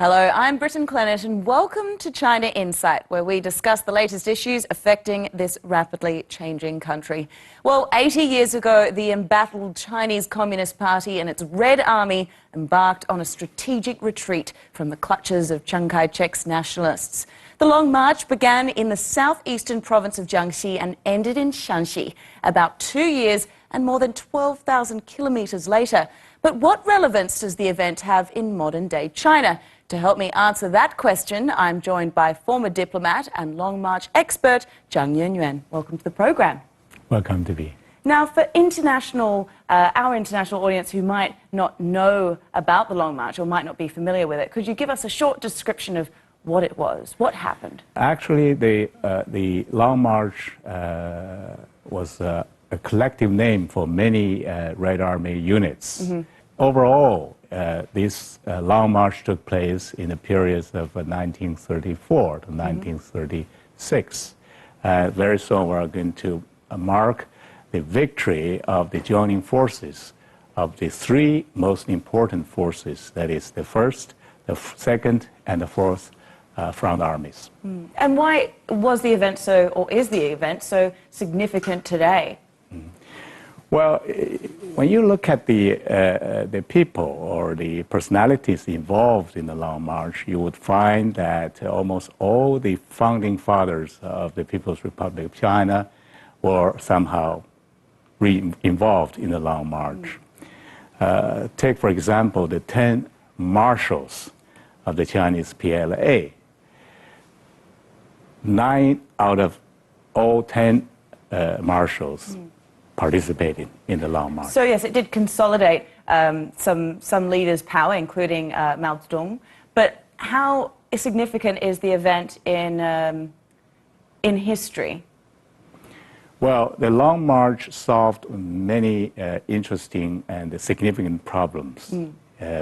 Hello, I'm Britton Clennett and welcome to China Insight, where we discuss the latest issues affecting this rapidly changing country. Well, 80 years ago, the embattled Chinese Communist Party and its Red Army embarked on a strategic retreat from the clutches of Chiang Kai-shek's nationalists. The Long March began in the southeastern province of Jiangxi and ended in Shanxi about 2 years and more than 12,000 kilometres later. But what relevance does the event have in modern-day China? To help me answer that question, I'm joined by former diplomat and Long March expert, Zhang Yuanyuan. Welcome to the programme. Welcome to be. Now, for our international audience who might not know about the Long March or might not be familiar with it, could you give us a short description of what it was? What happened? Actually, the Long March was a collective name for many Red Army units. Mm-hmm. Overall, this Long March took place in the periods of 1934 to 1936. Very soon we're going to mark the victory of the joining forces of the three most important forces, that is the first, the second, and the fourth front armies. Mm. And why was the event or is the event so significant today? Well, when you look at the people or the personalities involved in the Long March, you would find that almost all the founding fathers of the People's Republic of China were somehow involved in the Long March. Take, for example, the 10 marshals of the Chinese PLA. 9 out of all 10 marshals participated in the Long March. So yes, it did consolidate some leaders' power, including Mao Zedong. But how significant is the event in history? Well, the Long March solved many interesting and significant problems.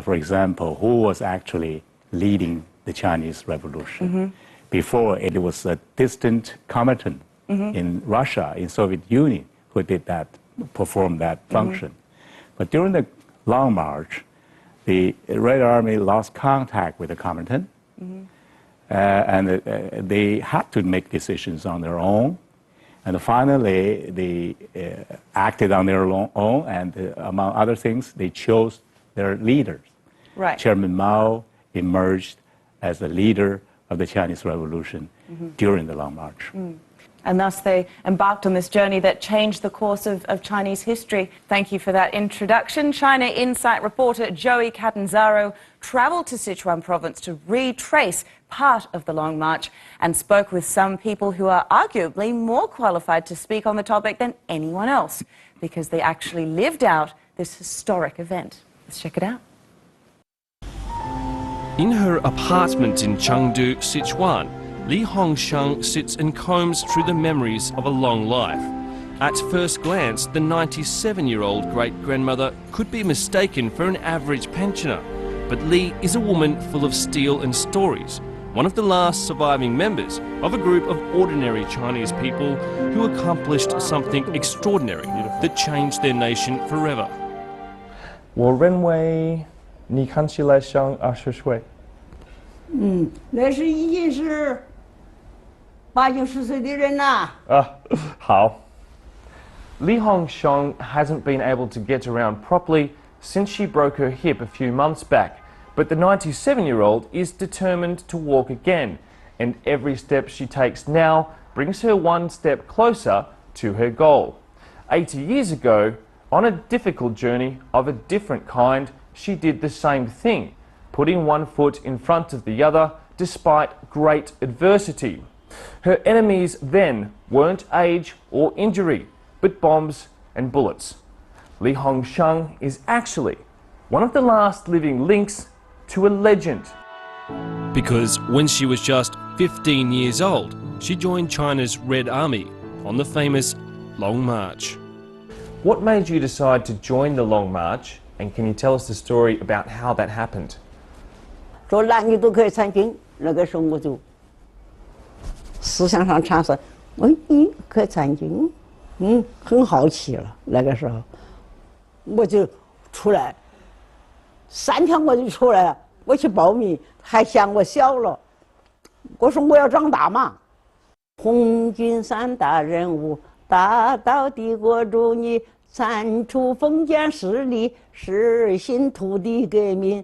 For example, who was actually leading the Chinese Revolution? Before, it was a distant combatant in Russia, in Soviet Union, who did that, performed that function. But during the Long March, the Red Army lost contact with the combatant, and they had to make decisions on their own. And finally, they acted on their own, and among other things, they chose their leaders. Right. Chairman Mao emerged as the leader of the Chinese Revolution during the Long March. And thus they embarked on this journey that changed the course of Chinese history. Thank you for that introduction. China Insight reporter Joey Catanzaro travelled to Sichuan province to retrace part of the Long March and spoke with some people who are arguably more qualified to speak on the topic than anyone else, because they actually lived out this historic event. Let's check it out. In her apartment in Chengdu, Sichuan, Li Hongsheng sits and combs through the memories of a long life. At first glance, the 97-year-old great-grandmother could be mistaken for an average pensioner. But Li is a woman full of steel and stories, one of the last surviving members of a group of ordinary Chinese people who accomplished something extraordinary that changed their nation forever. 我认为你看起来像20岁。那是已经是80、90岁的人呐。好。Li Hongsheng hasn't been able to get around properly since she broke her hip a few months back, but the 97-year-old is determined to walk again, and every step she takes now brings her one step closer to her goal. 80 years ago, on a difficult journey of a different kind, she did the same thing, putting one foot in front of the other despite great adversity. Her enemies then weren't age or injury, but bombs and bullets. Li Hongsheng is actually one of the last living links to a legend. Because when she was just 15 years old, she joined China's Red Army on the famous Long March. What made you decide to join the Long March, and can you tell us the story about how that happened? 说男女都可以参军，那个时候我就思想上产生，可以参军，很好奇了。那个时候，我就出来，3天我就出来了，我去报名，还嫌我小了。我说我要长大嘛。红军三大任务，大到帝国主义，铲除封建势力，实行土地革命。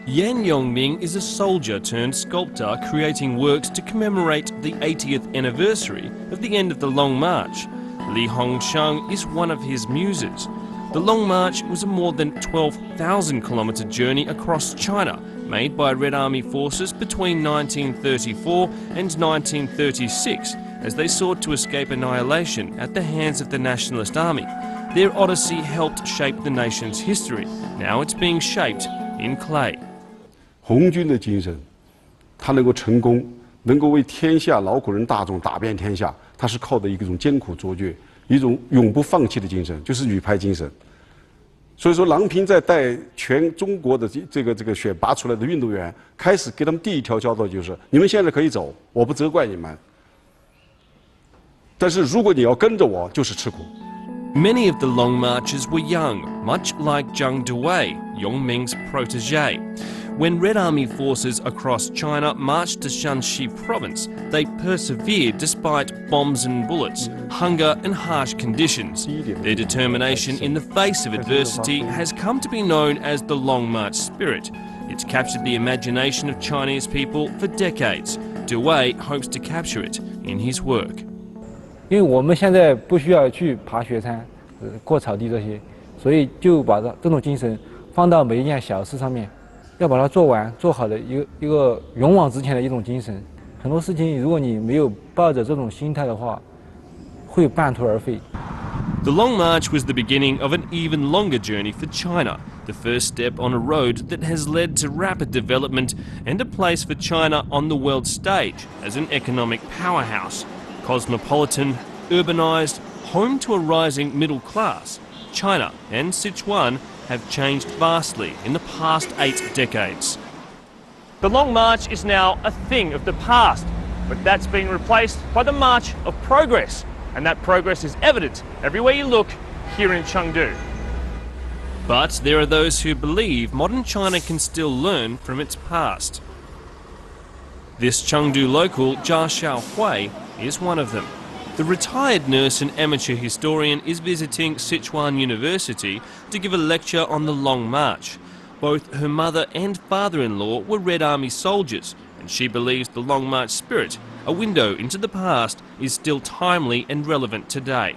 Yan Yongming is a soldier turned sculptor creating works to commemorate the 80th anniversary of the end of the Long March. Li Hongsheng is one of his muses. The Long March was a more than 12,000 kilometre journey across China, made by Red Army forces between 1934 and 1936 as they sought to escape annihilation at the hands of the Nationalist Army. Their odyssey helped shape the nation's history. Now it's being shaped in clay. 红军的精神，他能够成功，能够为天下劳苦人大众打遍天下，他是靠的一种艰苦卓绝，一种永不放弃的精神，就是女排精神。所以说，郎平在带全中国的这个选拔出来的运动员，开始给他们第一条教导就是：你们现在可以走，我不责怪你们。但是如果你要跟着我，就是吃苦。 Many of the Long Marchers were young, much like Zhang Duwei, Yongming's protege. When Red Army forces across China marched to Shanxi province, they persevered despite bombs and bullets, hunger and harsh conditions. Their determination in the face of adversity has come to be known as the Long March spirit. It's captured the imagination of Chinese people for decades. Duwei hopes to capture it in his work. 因为我们现在不需要去爬雪山、过草地这些，所以就把这种精神放到每一件小事上面，要把它做完、做好的一个勇往直前的一种精神。很多事情，如果你没有抱着这种心态的话，会半途而废。 The Long March was the beginning of an even longer journey for China, the first step on a road that has led to rapid development and a place for China on the world stage as an economic powerhouse. Cosmopolitan, urbanised, home to a rising middle class, China and Sichuan have changed vastly in the past 8 decades. The Long March is now a thing of the past, but that's been replaced by the March of Progress, and that progress is evident everywhere you look here in Chengdu. But there are those who believe modern China can still learn from its past. This Chengdu local, Jia Xiaohui, is one of them. The retired nurse and amateur historian is visiting Sichuan University to give a lecture on the Long March. Both her mother and father-in-law were Red Army soldiers, and she believes the Long March spirit, a window into the past, is still timely and relevant today.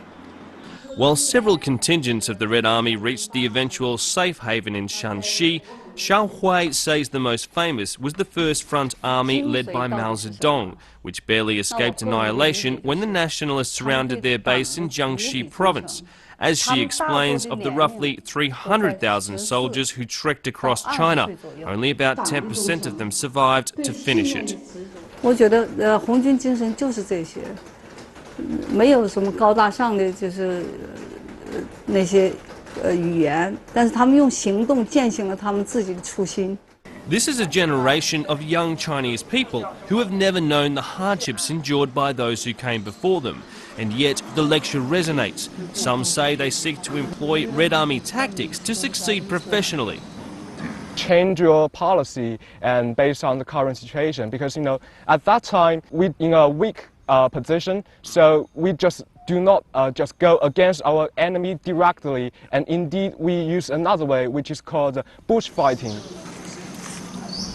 While several contingents of the Red Army reached the eventual safe haven in Shanxi, Xiaohui says the most famous was the First Front Army led by Mao Zedong, which barely escaped annihilation when the nationalists surrounded their base in Jiangxi province. As she explains, of the roughly 300,000 soldiers who trekked across China, only about 10% of them survived to finish it. 我觉得红军精神就是这些，没有什么高大上的，就是那些语言，但是他们用行动践行了他们自己的初心。 This is a generation of young Chinese people who have never known the hardships endured by those who came before them. And yet the lecture resonates. Some say they seek to employ Red Army tactics to succeed professionally. Change your policy and based on the current situation, because at that time we in a weak position, so we just do not just go against our enemy directly, and indeed we use another way, which is called bushfighting.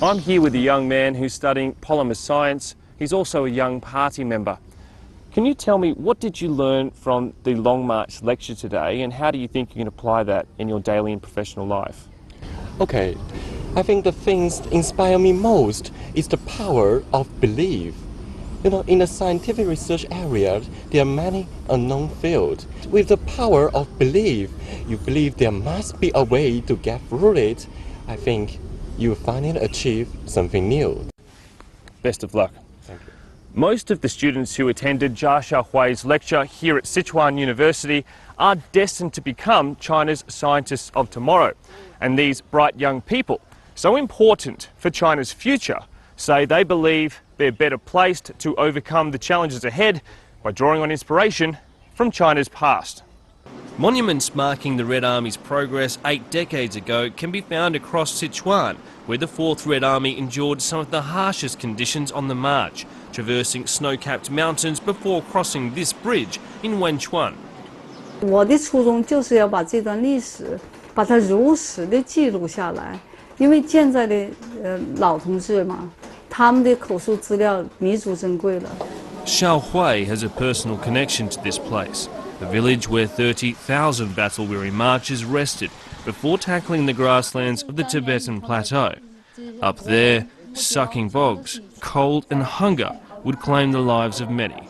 I'm here with a young man who's studying polymer science. He's also a young party member. Can you tell me, what did you learn from the Long March lecture today, and how do you think you can apply that in your daily and professional life? Okay, I think the things that inspire me most is the power of belief. In the scientific research area, there are many unknown fields. With the power of belief, you believe there must be a way to get through it. I think you will finally achieve something new. Best of luck. Thank you. Most of the students who attended Jia Xiaohui's lecture here at Sichuan University are destined to become China's scientists of tomorrow. And these bright young people, so important for China's future, say they believe they're better placed to overcome the challenges ahead by drawing on inspiration from China's past. Monuments marking the Red Army's progress 8 decades ago can be found across Sichuan, where the 4th Red Army endured some of the harshest conditions on the march, traversing snow-capped mountains before crossing this bridge in Wenchuan. 我的初衷就是要把这段历史，把它如实的记录下来，因为现在的老同志嘛，他们的口述资料弥足珍贵了。Shaohui has a personal connection to this place, the village where 30,000 battle-weary marchers rested before tackling the grasslands of the Tibetan Plateau. Up there, sucking bogs, cold and hunger would claim the lives of many.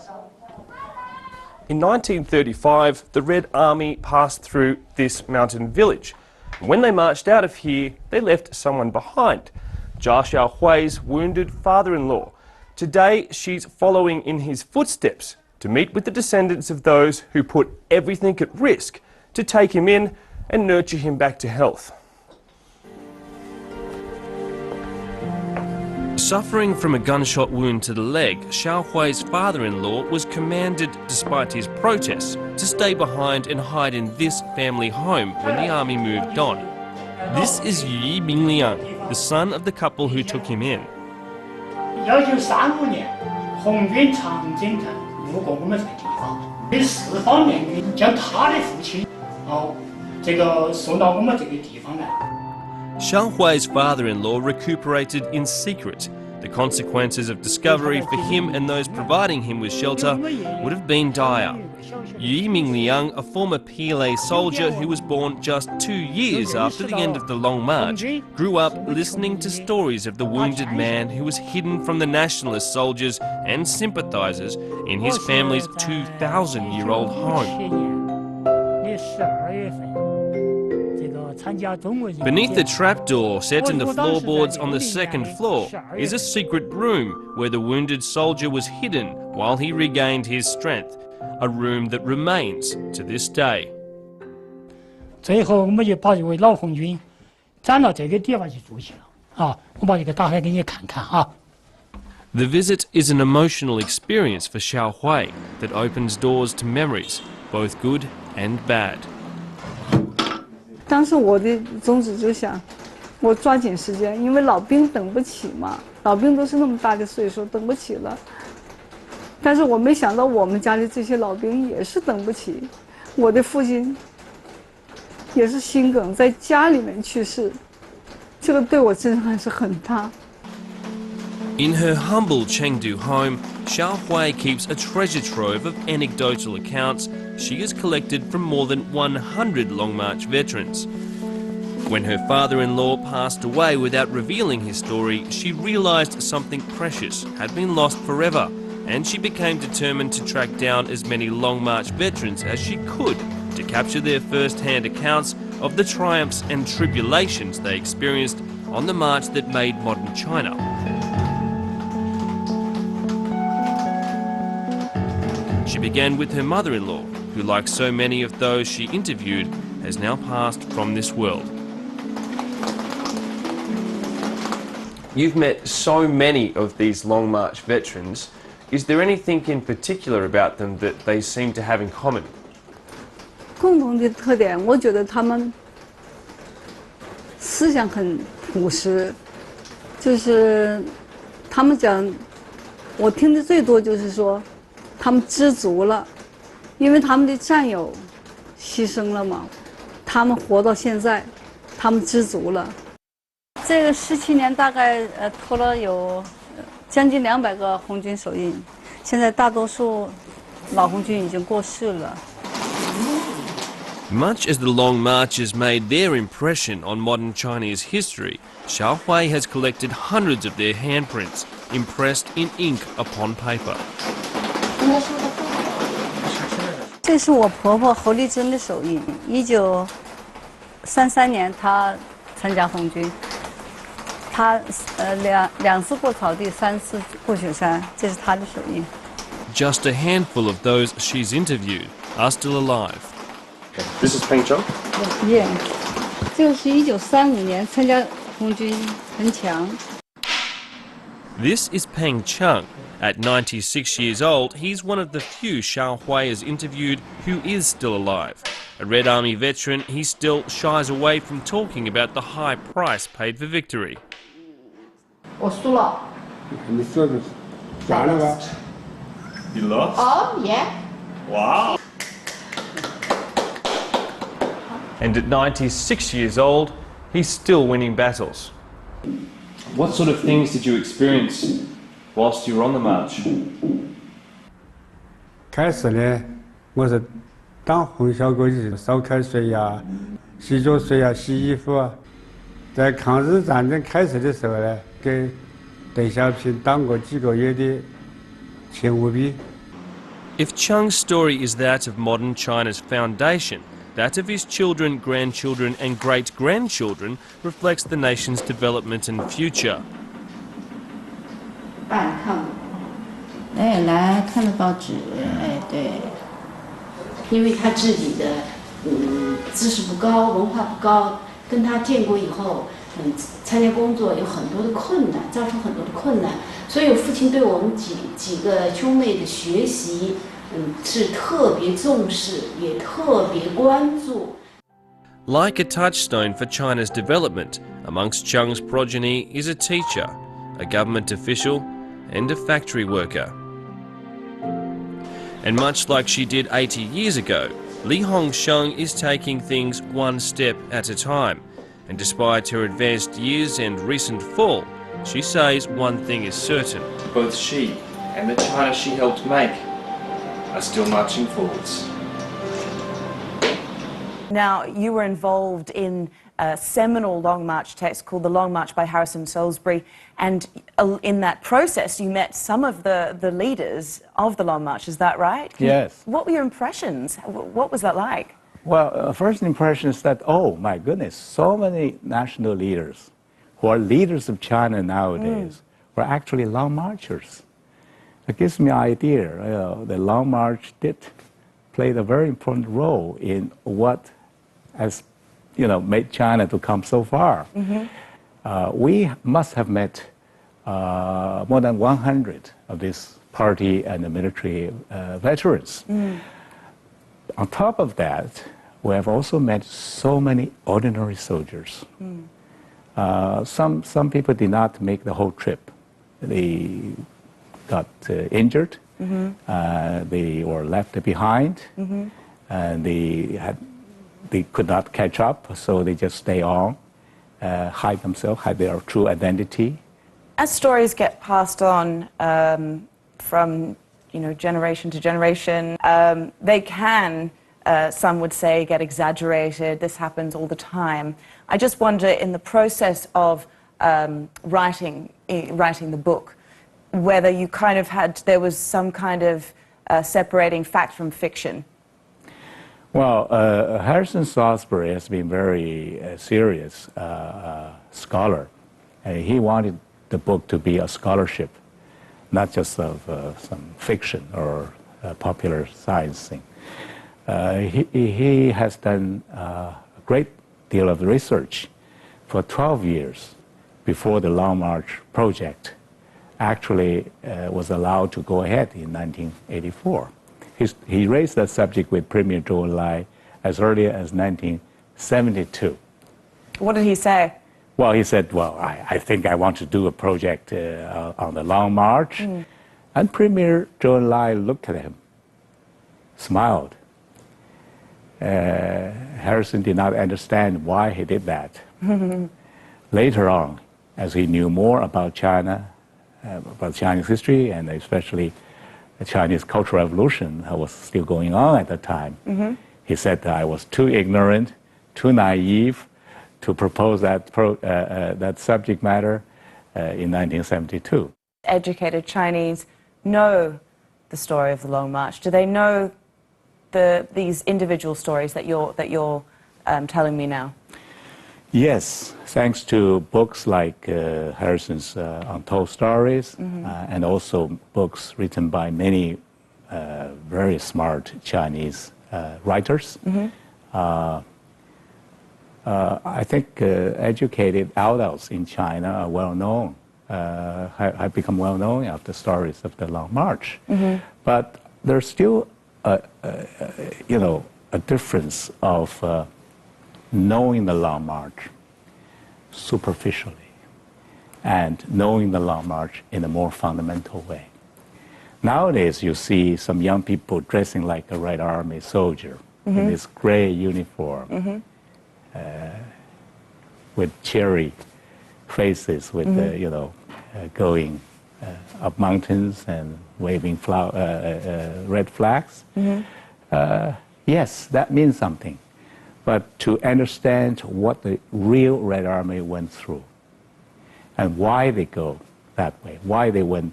In 1935, the Red Army passed through this mountain village. When they marched out of here, they left someone behind, Jia Xiaohui's wounded father-in-law. Today, she's following in his footsteps to meet with the descendants of those who put everything at risk to take him in and nurture him back to health. Suffering from a gunshot wound to the leg, Xiaohui's father-in-law was commanded, despite his protests, to stay behind and hide in this family home when the army moved on. This is Yu Mingliang, the son of the couple who took him in. 1935年，红军长征阵路过我们这个地方，这4方面军将他的父亲，送到我们这个地方来。 Xiaohui's father-in-law recuperated in secret. The consequences of discovery for him and those providing him with shelter would have been dire. Yu Mingliang, a former PLA soldier who was born just 2 years after the end of the Long March, grew up listening to stories of the wounded man who was hidden from the nationalist soldiers and sympathisers in his family's 2,000-year-old home. Beneath the trapdoor set in the floorboards on the 2nd floor is a secret room where the wounded soldier was hidden while he regained his strength, a room that remains to this day. 最后我们就把这位老红军站到这个地方去住去了，我把这个打开给你看看啊。 The visit is an emotional experience for Xiaohui that opens doors to memories, both good and bad. 当时我的宗旨就想，我抓紧时间，因为老兵等不起嘛，老兵都是那么大的岁数，等不起了。但是我没想到我们家的这些老兵也是等不起，我的父亲也是心梗在家里面去世，这个对我震撼是很大。 In her humble Chengdu home, Xiaohui keeps a treasure trove of anecdotal accounts she has collected from more than 100 Long March veterans. When her father-in-law passed away without revealing his story, she realised something precious had been lost forever, and she became determined to track down as many Long March veterans as she could to capture their first-hand accounts of the triumphs and tribulations they experienced on the march that made modern China. She began with her mother-in-law, who, like so many of those she interviewed, has now passed from this world. You've met so many of these Long March veterans. Is there anything in particular about them that they seem to have in common? 共同的特点，我觉得他们思想很朴实，就是他们讲，我听的最多就是说。 他们知足了，因为他们的战友牺牲了嘛，他们活到现在，他们知足了。这个17年大概拖了有将近200个红军手印，现在大多数老红军已经过世了。 Much as the Long Marches made their impression on modern Chinese history, Xiaohui has collected hundreds of their handprints, impressed in ink upon paper. 这是我婆婆侯丽珍的手印。1933年，她参加红军，她两次过草地，3次过雪山，这是她的手印。Just a handful of those she's interviewed are still alive. This is Peng Cheng. Yeah， 这是1935年参加红军，很强。 This is Peng Cheng, At 96 years old, he's one of the few Shaohui has interviewed who is still alive. A Red Army veteran, he still shies away from talking about the high price paid for victory. 我输了。你输的咋了吧？ You lost? Oh yeah. Wow. And at 96 years old, he's still winning battles. What sort of things did you experience whilst you were on the march? 开始呢，我是当红小哥就是烧开水呀、洗脚水呀、洗衣服啊。在抗日战争开始的时候呢，给邓小平当过几个月的勤务兵。 If Chang's story is that of modern China's foundation, that of his children, grandchildren and great-grandchildren reflects the nation's development and future. 爸，你看过？哎，来看了报纸，哎，对。因为他自己的知识不高，文化不高，跟他建国以后，参加工作有很多的困难，造成很多的困难，所以父亲对我们几个兄妹的学习，是特别重视，也特别关注。 Like a touchstone for China's development, amongst Chang's progeny is a teacher, a government official and a factory worker. And much like she did 80 years ago, Li Hongsheng is taking things one step at a time. And despite her advanced years and recent fall, she says one thing is certain. Both she and the China she helped make are still marching forwards. Now, you were involved in a seminal Long March text called The Long March by Harrison Salisbury, and in that process you met some of the leaders of the Long March, is that right? Yes. What were your impressions? What was that like? Well, first impression is that, oh my goodness, so many national leaders who are leaders of China nowadays were actually Long Marchers. It gives me an idea, the Long March played a very important role in what has, made China to come so far. We must have met more than 100 of this party and the military veterans. On top of that, we have also met so many ordinary soldiers. Some people did not make the whole trip. They got injured. They were left behind, and they could not catch up, so they just stay on, hide themselves, hide their true identity. As stories get passed on from generation to generation, they can, some would say, get exaggerated. This happens all the time. I just wonder, in the process of writing the book, whether you kind of there was some kind of separating fact from fiction. Well, Harrison Salisbury has been very serious scholar. He wanted the book to be a scholarship, not just of some fiction or popular science thing. He has done a great deal of research for 12 years before the Long March project actually was allowed to go ahead in 1984. He raised that subject with Premier Zhou Enlai as early as 1972. What did he say? Well, he said, well, I think I want to do a project on the Long March. And Premier Zhou Enlai looked at him, smiled. Harrison did not understand why he did that. Later on, as he knew more about China, about Chinese history, and especially the Chinese Cultural Revolution that was still going on at the time, he said that I was too ignorant, too naive to propose that subject matter in 1972. Educated Chinese know the story of the Long March. Do they know these individual stories that you're telling me now? Yes, thanks to books like Harrison's Untold Stories, and also books written by many very smart Chinese writers. I think educated adults in China are well known have become well known after stories of the Long March. But there's still a difference of knowing the Long March superficially and knowing the Long March in a more fundamental way. Nowadays, you see some young people dressing like a Red Army soldier in this gray uniform with cheery faces, with going up mountains and waving red flags. Yes, that means something. But to understand what the real Red Army went through and why they go that way, why they went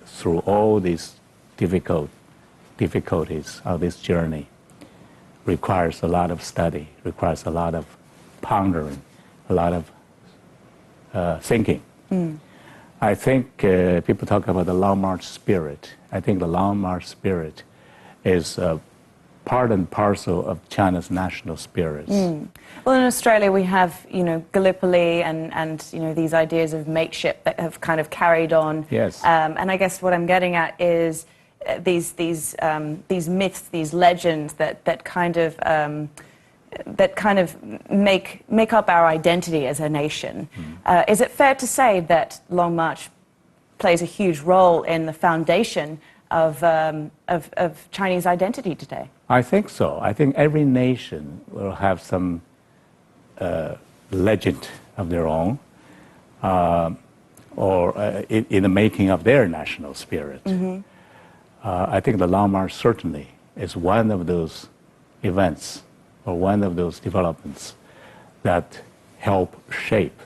through all these difficulties of this journey, requires a lot of study, requires a lot of pondering, a lot of thinking. I think people talk about the Long March spirit. I think the Long March spirit is part and parcel of China's national spirit. Well, in Australia, we have, Gallipoli and these ideas of mateship that have kind of carried on. Yes. And I guess what I'm getting at is these myths, these legends that kind of make up our identity as a nation. Is it fair to say that Long March plays a huge role in the foundation of Chinese identity today? I think so. I think every nation will have some legend of their own, or in the making of their national spirit. I think the Long March certainly is one of those events or one of those developments that help shape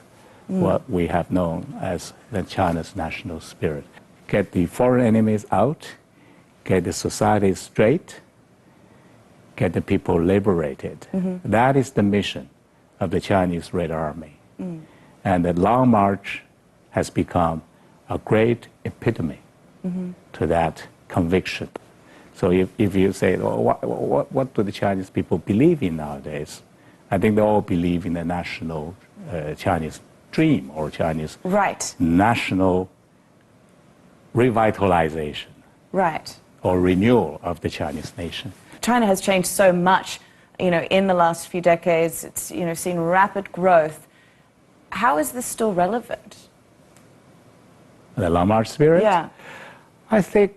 what we have known as the China's national spirit. Get the foreign enemies out, get the society straight, get the people liberated. That is the mission of the Chinese Red Army. And the Long March has become a great epitome to that conviction. So if you say, what do the Chinese people believe in nowadays? I think they all believe in the national Chinese dream or Chinese national revitalization or renewal of the Chinese nation. China has changed so much, in the last few decades. It's, seen rapid growth. How is this still relevant? The Long March spirit? Yeah. I think,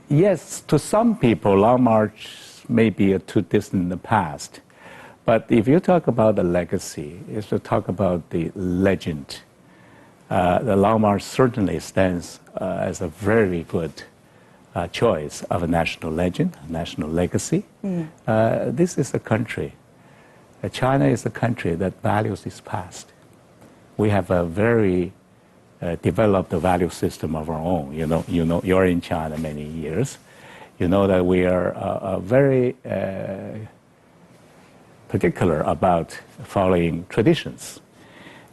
yes, to some people, Long March may be too distant in the past. But if you talk about the legacy, if you talk about the legend, the Long March certainly stands as a very good choice of a national legend, a national legacy. This is a country, China is a country that values its past. We have a very developed value system of our own. You're in China many years. You know that we are very particular about following traditions.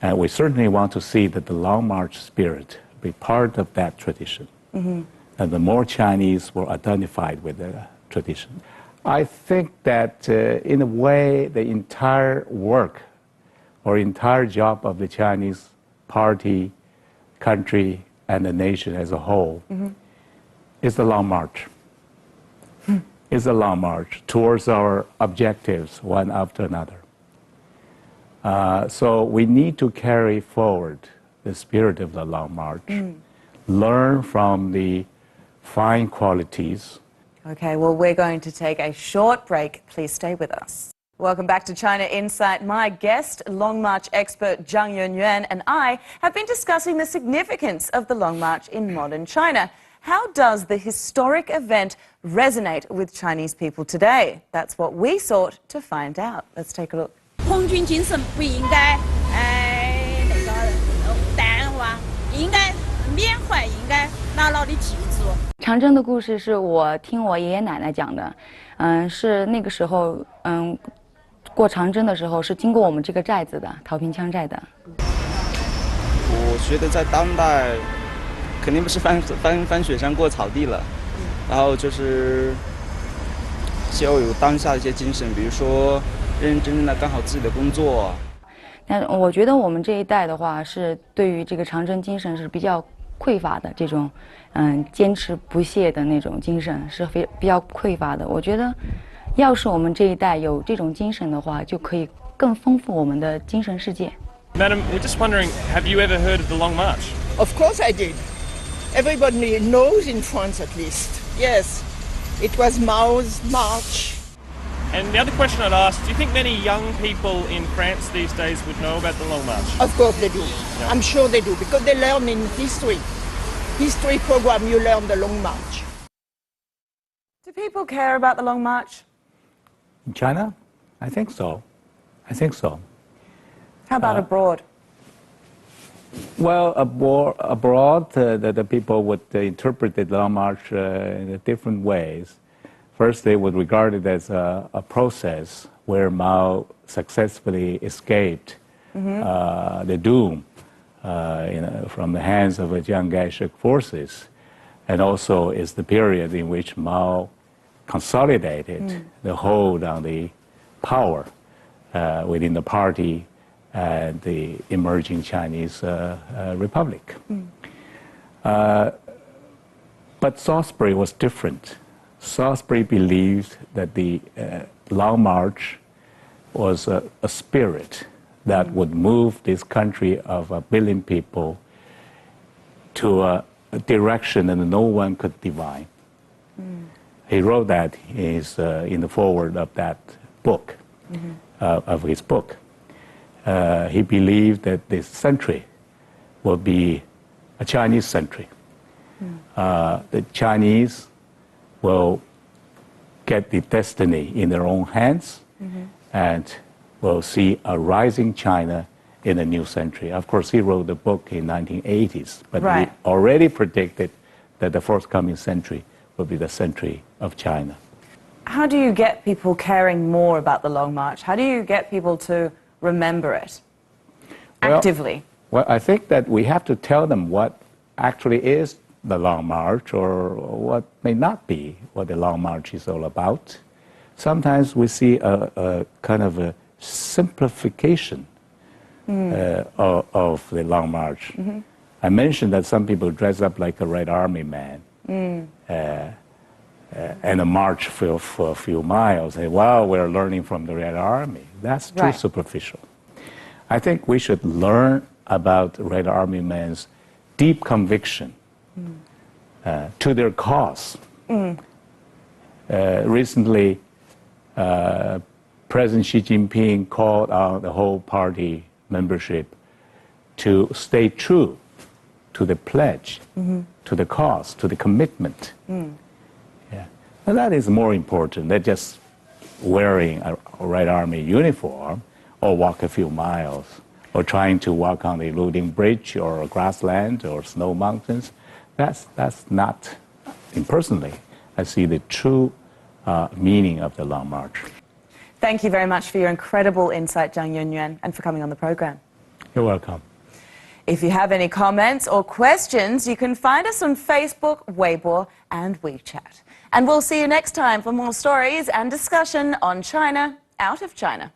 And we certainly want to see that the Long March spirit be part of that tradition. And the more Chinese were identified with the tradition. I think that in a way, the entire work or entire job of the Chinese party, country, and the nation as a whole is the Long March. Is a long march towards our objectives, one after another. So we need to carry forward the spirit of the Long March, learn from the fine qualities. Okay, well, we're going to take a short break. Please stay with us. Welcome back to China Insight. My guest, Long March expert Zhang Yuanyuan, and I have been discussing the significance of the Long March in modern China. How does the historic event resonate with Chinese people today? That's what we sought to find out. Let's take a look. 空军精神不应该淡忘，应该缅怀，应该牢牢地记住。长征的故事是我听我爷爷奶奶讲的，是那个时候，过长征的时候是经过我们这个寨子的桃坪枪寨的。我觉得在当代。 肯定不是翻雪山过草地了，然后就是就有当下的一些精神，比如说认认真真的干好自己的工作。但我觉得我们这一代的话，是对于这个长征精神是比较匮乏的，这种坚持不懈的那种精神是比较匮乏的。我觉得，要是我们这一代有这种精神的话，就可以更丰富我们的精神世界。Madam, we're just wondering, have you ever heard of the Long March? Of course I did. Everybody knows in France at least. Yes, it was Mao's march. And the other question I'd ask, do you think many young people in France these days would know about the Long March? Of course they do. Yeah. I'm sure they do, because they learn in history. History program, you learn the Long March. Do people care about the Long March? In China? I think so. I think so. How about abroad? Well, abroad the people would interpret the Long March in different ways. First, they would regard it as a process where Mao successfully escaped the doom from the hands of the Chiang Kai-shek forces, and also is the period in which Mao consolidated the hold on the power within the party and the emerging Chinese Republic. But Salisbury was different. Salisbury believed that the Long March was a spirit that would move this country of 1 billion people to a direction that no one could divine. He wrote that in the foreword of that book, of his book. He believed that this century will be a Chinese century. The Chinese will get the destiny in their own hands and will see a rising China in the new century. Of course, he wrote the book in 1980s, but he already predicted that the forthcoming century will be the century of China. How do you get people caring more about the Long March? How do you get people to remember it actively? Well, I think that we have to tell them what actually is the Long March, or what may not be what the Long March is all about. Sometimes we see a kind of a simplification of the Long March. I mentioned that some people dress up like a Red Army man and a march for a few miles. And, wow, we're learning from the Red Army. That's too superficial. I think we should learn about the Red Army men's deep conviction to their cause. Recently, President Xi Jinping called on the whole party membership to stay true to the pledge, to the cause, to the commitment. And that is more important than just wearing a Red Army uniform or walk a few miles or trying to walk on the Luding Bridge or a grassland or snow mountains. That's not, personally, I see the true meaning of the Long March. Thank you very much for your incredible insight, Zhang Yunyuan, and for coming on the program. You're welcome. If you have any comments or questions, you can find us on Facebook, Weibo, and WeChat. And we'll see you next time for more stories and discussion on China out of China.